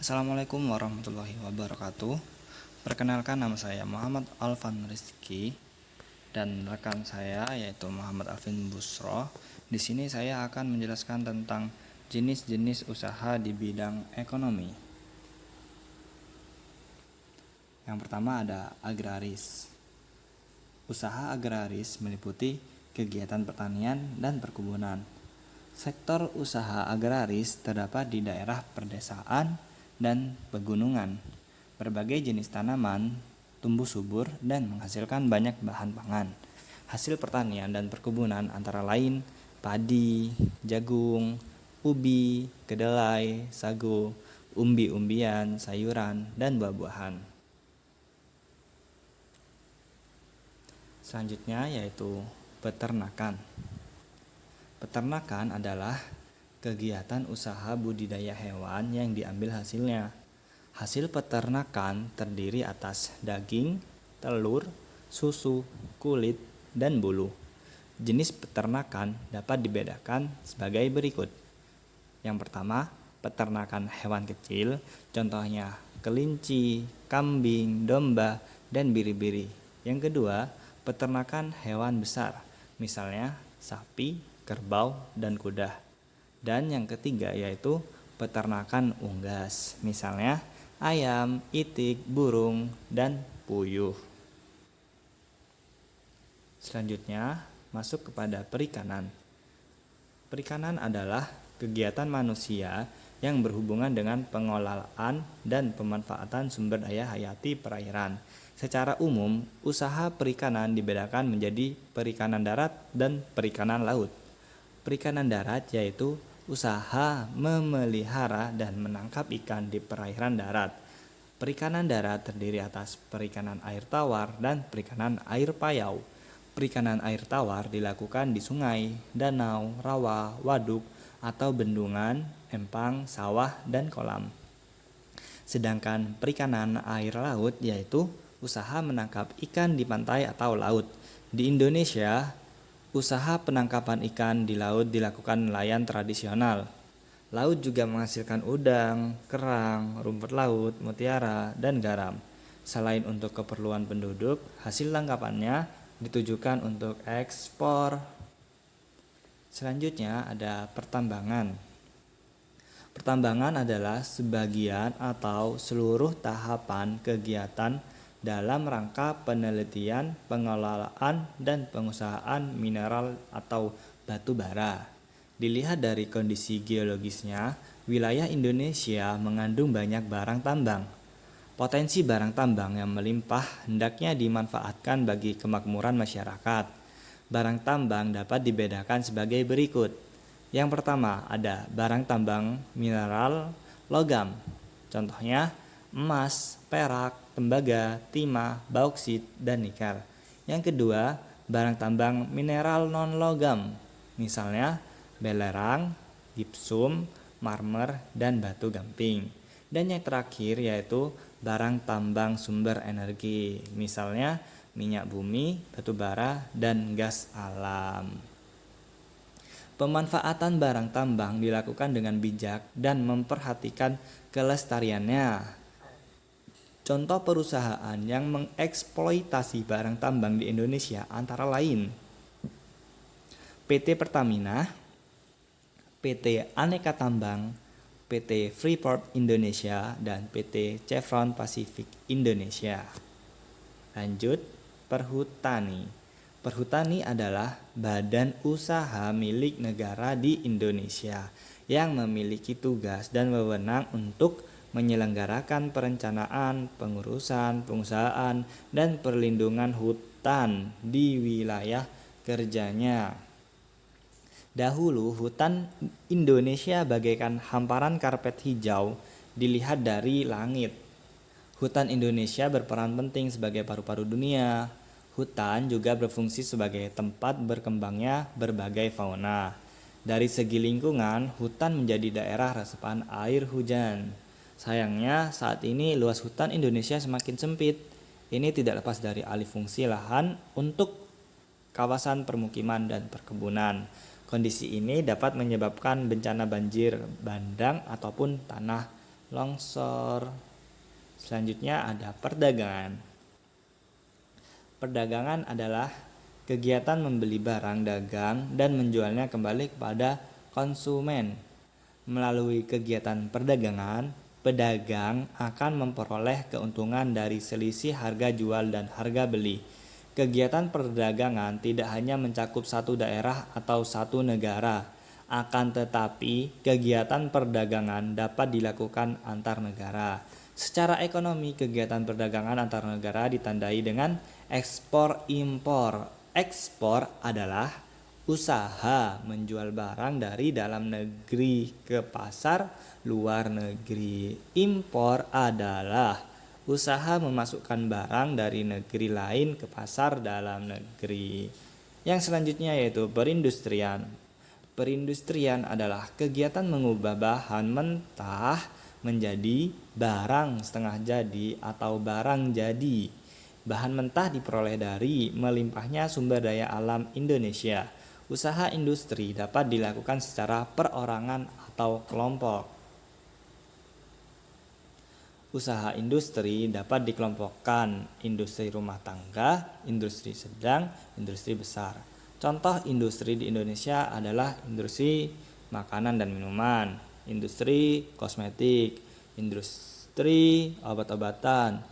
Assalamualaikum warahmatullahi wabarakatuh. Perkenalkan, nama saya Muhammad Alvan Rizky dan rekan saya yaitu Muhammad Alvin Busro. Di sini saya akan menjelaskan tentang jenis-jenis usaha di bidang ekonomi. Yang pertama ada agraris. Usaha agraris meliputi kegiatan pertanian dan perkebunan. Sektor usaha agraris terdapat di daerah perdesaan dan pegunungan. Berbagai jenis tanaman tumbuh subur dan menghasilkan banyak bahan pangan. Hasil pertanian dan perkebunan antara lain padi, jagung, ubi, kedelai, sagu, umbi-umbian, sayuran, dan buah-buahan. Selanjutnya yaitu peternakan. Peternakan adalah kegiatan usaha budidaya hewan yang diambil hasilnya. Hasil peternakan terdiri atas daging, telur, susu, kulit, dan bulu. Jenis peternakan dapat dibedakan sebagai berikut. Yang pertama, peternakan hewan kecil, contohnya kelinci, kambing, domba, dan biri-biri. Yang kedua, peternakan hewan besar, misalnya sapi, kerbau, dan kuda. Dan yang ketiga yaitu peternakan unggas, misalnya ayam, itik, burung, dan puyuh. Selanjutnya masuk kepada perikanan. Perikanan adalah kegiatan manusia yang berhubungan dengan pengelolaan dan pemanfaatan sumber daya hayati perairan. Secara umum, usaha perikanan dibedakan menjadi perikanan darat dan perikanan laut. Perikanan darat yaitu usaha memelihara dan menangkap ikan di perairan darat. Perikanan darat terdiri atas perikanan air tawar dan perikanan air payau. Perikanan air tawar dilakukan di sungai, danau, rawa, waduk, atau bendungan, empang, sawah, dan kolam. Sedangkan perikanan air laut yaitu usaha menangkap ikan di pantai atau laut. Di Indonesia, usaha penangkapan ikan di laut dilakukan nelayan tradisional. Laut juga menghasilkan udang, kerang, rumput laut, mutiara, dan garam. Selain untuk keperluan penduduk, hasil tangkapannya ditujukan untuk ekspor. Selanjutnya ada pertambangan. Pertambangan adalah sebagian atau seluruh tahapan kegiatan dalam rangka penelitian, pengelolaan, dan pengusahaan mineral atau batu bara. Dilihat dari kondisi geologisnya, wilayah Indonesia mengandung banyak barang tambang. Potensi barang tambang yang melimpah hendaknya dimanfaatkan bagi kemakmuran masyarakat. Barang tambang dapat dibedakan sebagai berikut. Yang pertama ada barang tambang mineral logam. Contohnya emas, perak, tembaga, timah, bauksit, dan nikel. Yang kedua, barang tambang mineral non-logam, misalnya belerang, gipsum, marmer, dan batu gamping. Dan yang terakhir yaitu barang tambang sumber energi, misalnya minyak bumi, batu bara, dan gas alam. Pemanfaatan barang tambang dilakukan dengan bijak dan memperhatikan kelestariannya. Contoh perusahaan yang mengeksploitasi barang tambang di Indonesia antara lain PT Pertamina, PT Aneka Tambang, PT Freeport Indonesia, dan PT Chevron Pacific Indonesia. Lanjut, perhutani. Perhutani adalah badan usaha milik negara di Indonesia yang memiliki tugas dan wewenang untuk menyelenggarakan perencanaan, pengurusan, pengusahaan, dan perlindungan hutan di wilayah kerjanya. Dahulu hutan Indonesia bagaikan hamparan karpet hijau dilihat dari langit. Hutan Indonesia berperan penting sebagai paru-paru dunia. Hutan juga berfungsi sebagai tempat berkembangnya berbagai fauna. Dari segi lingkungan, hutan menjadi daerah resapan air hujan. Sayangnya saat ini luas hutan Indonesia semakin sempit. Ini tidak lepas dari alih fungsi lahan untuk kawasan permukiman dan perkebunan. Kondisi ini dapat menyebabkan bencana banjir bandang ataupun tanah longsor. Selanjutnya ada perdagangan. Perdagangan adalah kegiatan membeli barang dagang dan menjualnya kembali kepada konsumen. Melalui kegiatan perdagangan, pedagang akan memperoleh keuntungan dari selisih harga jual dan harga beli. Kegiatan perdagangan tidak hanya mencakup satu daerah atau satu negara, akan tetapi kegiatan perdagangan dapat dilakukan antar negara. Secara ekonomi, kegiatan perdagangan antar negara ditandai dengan ekspor-impor. Ekspor adalah usaha menjual barang dari dalam negeri ke pasar luar negeri. Impor adalah usaha memasukkan barang dari negeri lain ke pasar dalam negeri. Yang selanjutnya yaitu perindustrian. Perindustrian adalah kegiatan mengubah bahan mentah menjadi barang setengah jadi atau barang jadi. Bahan mentah diperoleh dari melimpahnya sumber daya alam Indonesia. Usaha industri dapat dilakukan secara perorangan atau kelompok. Usaha industri dapat dikelompokkan industri rumah tangga, industri sedang, industri besar. Contoh industri di Indonesia adalah industri makanan dan minuman, industri kosmetik, industri obat-obatan,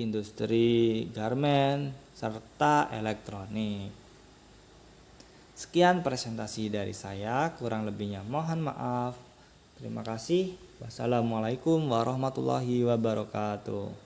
industri garmen, serta elektronik. Sekian presentasi dari saya, kurang lebihnya mohon maaf. Terima kasih. Wassalamualaikum warahmatullahi wabarakatuh.